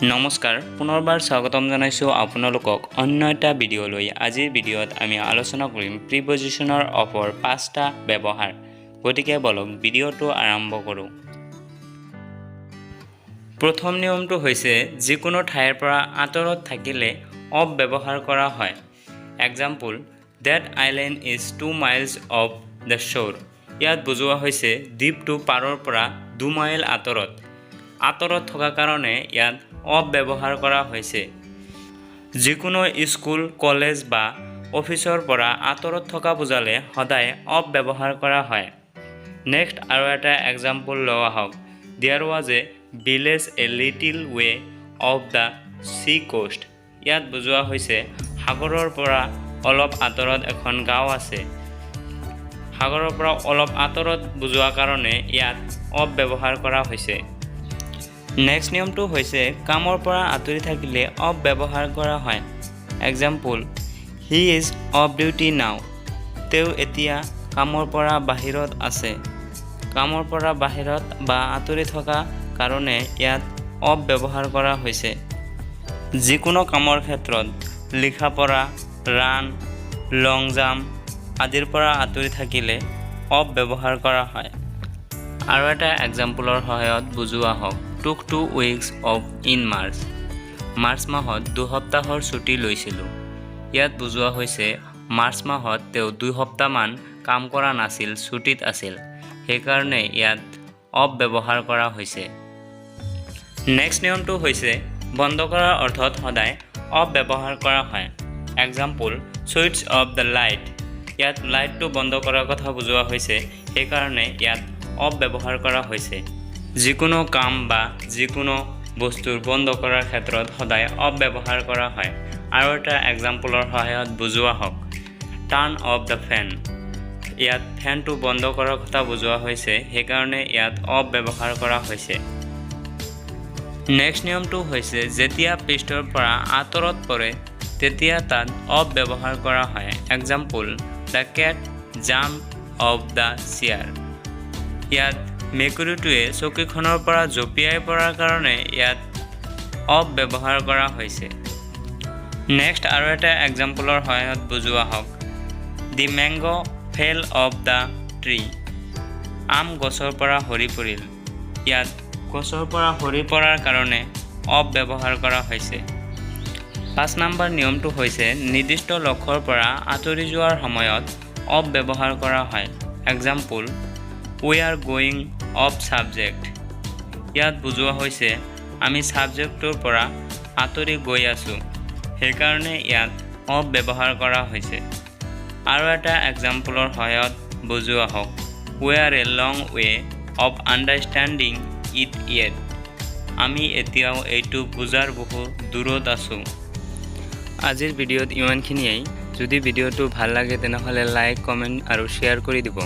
নমস্কাৰ পুনৰবাৰ স্বাগতম জনাইছো আপোনালোকক অন্য এটা ভিডিঅ' লৈ আজিৰ ভিডিঅ'ত আমি আলোচনা কৰিম প্ৰিপজিশনৰ অফৰ 5টা ব্যৱহাৰ গতিকে বলক ভিডিঅ'টো আৰম্ভ কৰো প্ৰথম নিয়মটো হৈছে যিকোনো ঠাইৰ পৰা আঁতৰত থাকিলে অফ ব্যৱহাৰ কৰা হয় example that island is 2 miles off the shore ইয়াত বুজোৱা হৈছে দ্বীপটো পাৰৰ পৰা 2 মাইল আঁতৰত থকা কাৰণে ইয়াত অফ ব্যৱহাৰ কৰা হৈছে যিকোনো স্কুল কলেজ বা অফিচৰ পৰা আঁতৰত থকা বুজালে সদায় অফ ব্যৱহাৰ কৰা হয় নেক্সট আৰু এটা এক্সাম্পল লোৱা হওক there was a village a little way off the sea coast ইয়াত বুজোৱা হৈছে সাগৰৰ পৰা অলপ আঁতৰত এখন গাঁও আছে সাগৰৰ পৰা অলপ আঁতৰত বুজোৱা কাৰণে ইয়াত অফ ব্যৱহাৰ কৰা হৈছে নেক্সট নিয়মটো হৈছে কামৰ পৰা আঁতৰি থাকিলে অফ ব্যৱহাৰ কৰা হয় example he is of duty নাও তেওঁ এতিয়া কামৰ পৰা বাহিৰত আছে কামৰ পৰা বাহিৰত বা আঁতৰি থকা কাৰণে ইয়াত অফ ব্যৱহাৰ কৰা হৈছে যিকোনো কামৰ ক্ষেত্ৰত লিখা পঢ়া ৰান লং জাম্প আদিৰ পৰা আঁতৰি থাকিলে অফ ব্যৱহাৰ কৰা হয় আৰু এটা এক্সাম্পলৰ সহায়ত বুজোৱা হওক took 2 weeks off in March মাহত 2 সপ্তাহৰ ছুটি লৈছিলোঁ ইয়াত বুজোৱা হৈছে মাৰ্চ মাহত তেওঁ 2 সপ্তাহমান কাম কৰা নাছিল ছুটিত আছিল সেইকাৰণে ইয়াত অফ ব্যৱহাৰ কৰা হৈছে নেক্সট নিয়মটো হৈছে বন্ধ কৰাৰ অৰ্থত সদায় অফ ব্যৱহাৰ কৰা হয় example switch off the light ইয়াত লাইটটো বন্ধ কৰাৰ কথা বুজোৱা হৈছে সেইকাৰণে ইয়াত অফ ব্যৱহাৰ কৰা হৈছে যিকোনো কাম বা যিকোনো বস্তুৰ বন্ধ কৰাৰ ক্ষেত্ৰত সদায় অফ ব্যৱহাৰ কৰা হয় আৰু এটা এক্সাম্পলৰ সহায়ত বুজোৱা হওক টাৰ্ণ অফ দ্য ফেন ইয়াত ফেনটো বন্ধ কৰাৰ কথা বুজোৱা হৈছে সেইকাৰণে ইয়াত অফ ব্যৱহাৰ কৰা হৈছে নেক্সট নিয়মটো হৈছে যেতিয়া পৃষ্ঠৰ পৰা আঁতৰত পৰে তেতিয়া তাত অফ ব্যৱহাৰ কৰা হয় example the cat jump off the chair ইয়াত মেকুৰীটোৱে চকীখনৰ পৰা জঁপিয়াই পৰাৰ কাৰণে ইয়াত অফ ব্যৱহাৰ কৰা হৈছে নেক্সট আৰু এটা এক্সাম্পলৰ সহায়ত বুজোৱা হওক the mango fell off the tree আম গছৰ পৰা সৰি পৰিল ইয়াত গছৰ পৰা সৰি পৰাৰ কাৰণে অফ ব্যৱহাৰ কৰা হৈছে 5 নম্বৰ নিয়মটো হৈছে নিৰ্দিষ্ট লক্ষ্যৰ পৰা আঁতৰি যোৱাৰ সময়ত অফ ব্যৱহাৰ কৰা হয় example we are going off subject ইয়াত বুজোৱা হৈছে আমি সাবজেক্টৰ পৰা আঁতৰি গৈ আছো সেইকাৰণে ইয়াত অফ ব্যৱহাৰ কৰা হৈছে আৰু এটা এক্সাম্পলৰ সহায়ত বুজোৱা হওক we are a long way of understanding it yet আমি এতিয়াও এইটো বুজাৰ বহু দূৰত আছো আজিৰ ভিডিঅ'ত ইমানখিনিয়েই যদি ভিডিঅ'টো ভাল লাগে তেনেহ'লে লাইক কমেণ্ট আৰু শ্বেয়াৰ কৰি দিব